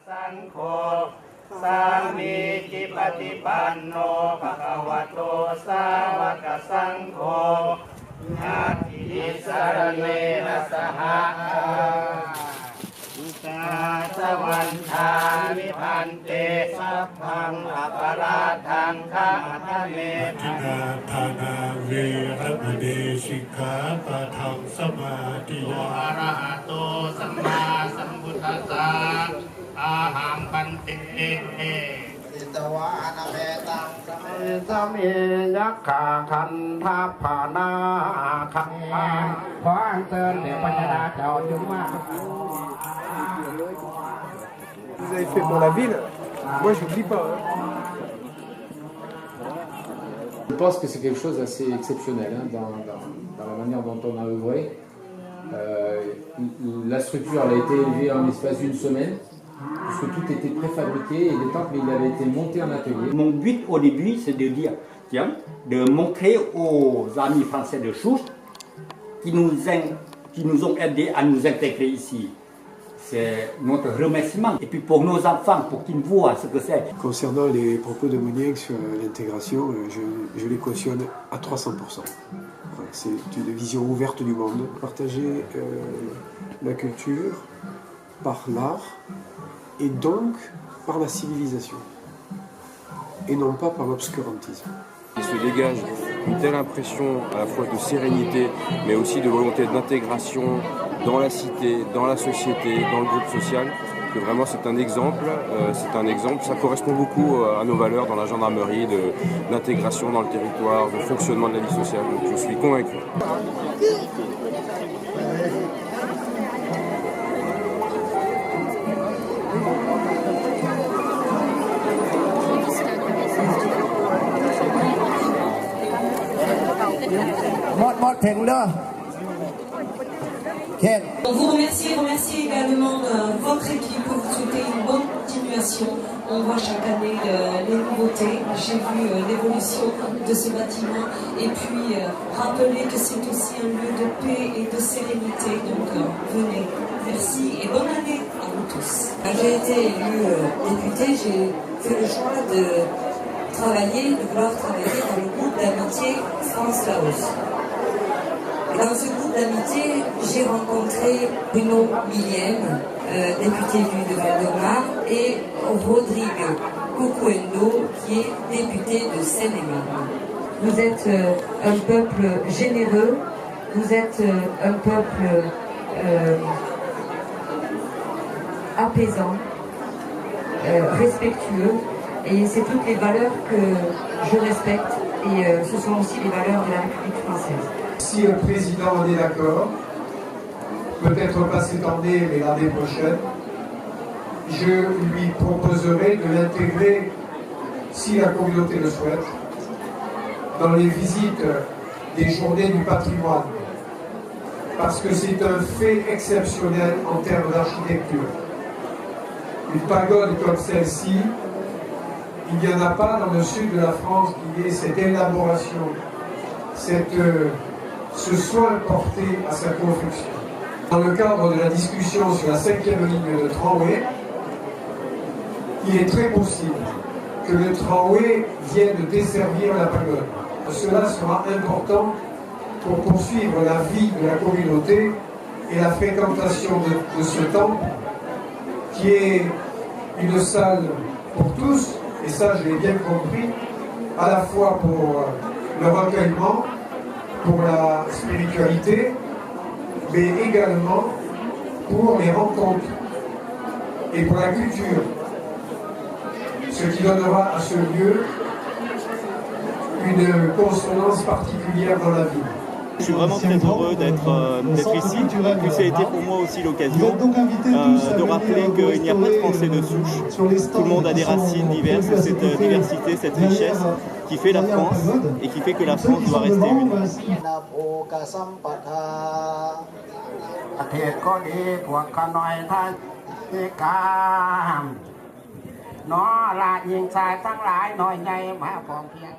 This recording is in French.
สังโฆสามีจิปฏิปันโนภะคะวะโตสาวกสังโฆญาติสารเนนะสหะอุตาสวันทามิพันเตสัพพังอปาราทังฆะทะเมทินาทานาเวรมณีสิกขาปะทังสมาธิยาอะระหะโตสัมมาสัมพุทธัสสะอาหังปันติอิตวะนะเมตังสเมยักขาคันทัพพานาคันขออัญเชิญเดชปัญญาเจ้าจุมา Vous avez fait pour la ville, moi je n'oublie pas. Je pense que c'est quelque chose d'assez exceptionnel dans la manière dont on a œuvré. La structure elle a été élevée en l'espace d'une semaine, puisque tout était préfabriqué et les temples il avait été monté en atelier. Mon but au début, c'est de dire, tiens, de montrer aux amis français de Sousse qui nous ont aidés à nous intégrer ici. C'est notre remerciement. Et puis pour nos enfants, pour qu'ils voient ce que c'est. Concernant les propos de Mounier sur l'intégration, je les cautionne à 300%. Voilà, c'est une vision ouverte du monde. Partager la culture par l'art et donc par la civilisation et non pas par l'obscurantisme. Il se dégage une telle impression à la fois de sérénité mais aussi de volonté d'intégration dans la cité, dans la société, dans le groupe social, que vraiment c'est un exemple, ça correspond beaucoup à nos valeurs dans la gendarmerie, d'intégration dans le territoire, de fonctionnement de la vie sociale, donc je suis convaincu. On vous remercie également votre équipe, vous souhaitez une bonne continuation. On voit chaque année les nouveautés, j'ai vu l'évolution de ce bâtiment et puis rappeler que c'est aussi un lieu de paix et de sérénité, donc venez, merci et bonne année à vous tous. J'ai été élue députée, j'ai fait le choix de vouloir travailler dans le groupe d'amitié France-Laos. Dans ce groupe d'amitié, j'ai rencontré Bruno Millienne, député de Val-de-Marne, et Rodrigue Cocuendo, qui est député de Seine-et-Marne. Vous êtes un peuple généreux, vous êtes un peuple apaisant, respectueux, et c'est toutes les valeurs que je respecte, et ce sont aussi les valeurs de la République française. Si le président en est d'accord, peut-être pas cette année, mais l'année prochaine, je lui proposerai de l'intégrer, si la communauté le souhaite, dans les visites des journées du patrimoine. Parce que c'est un fait exceptionnel en termes d'architecture. Une pagode comme celle-ci, il n'y en a pas dans le sud de la France qui ait cette élaboration, ce soin porté à sa construction. Dans le cadre de la discussion sur la 5e ligne de tramway, il est très possible que le tramway vienne desservir la pagode. Cela sera important pour poursuivre la vie de la communauté et la fréquentation de ce temple qui est une salle pour tous, et ça je l'ai bien compris, à la fois pour le recueillement, pour la spiritualité, mais également pour les rencontres et pour la culture, ce qui donnera à ce lieu une consonance particulière dans la vie. Je suis vraiment très heureux d'être ici, puis ça a été pour moi aussi l'occasion de rappeler qu'il n'y a pas de Français de souche. Tout le monde a des racines diverses, cette diversité, cette richesse qui fait la France et qui fait que la France doit rester une. น้อละยิงชายทั้งหลายหน่อยใหญ่มาพร้อมเพียง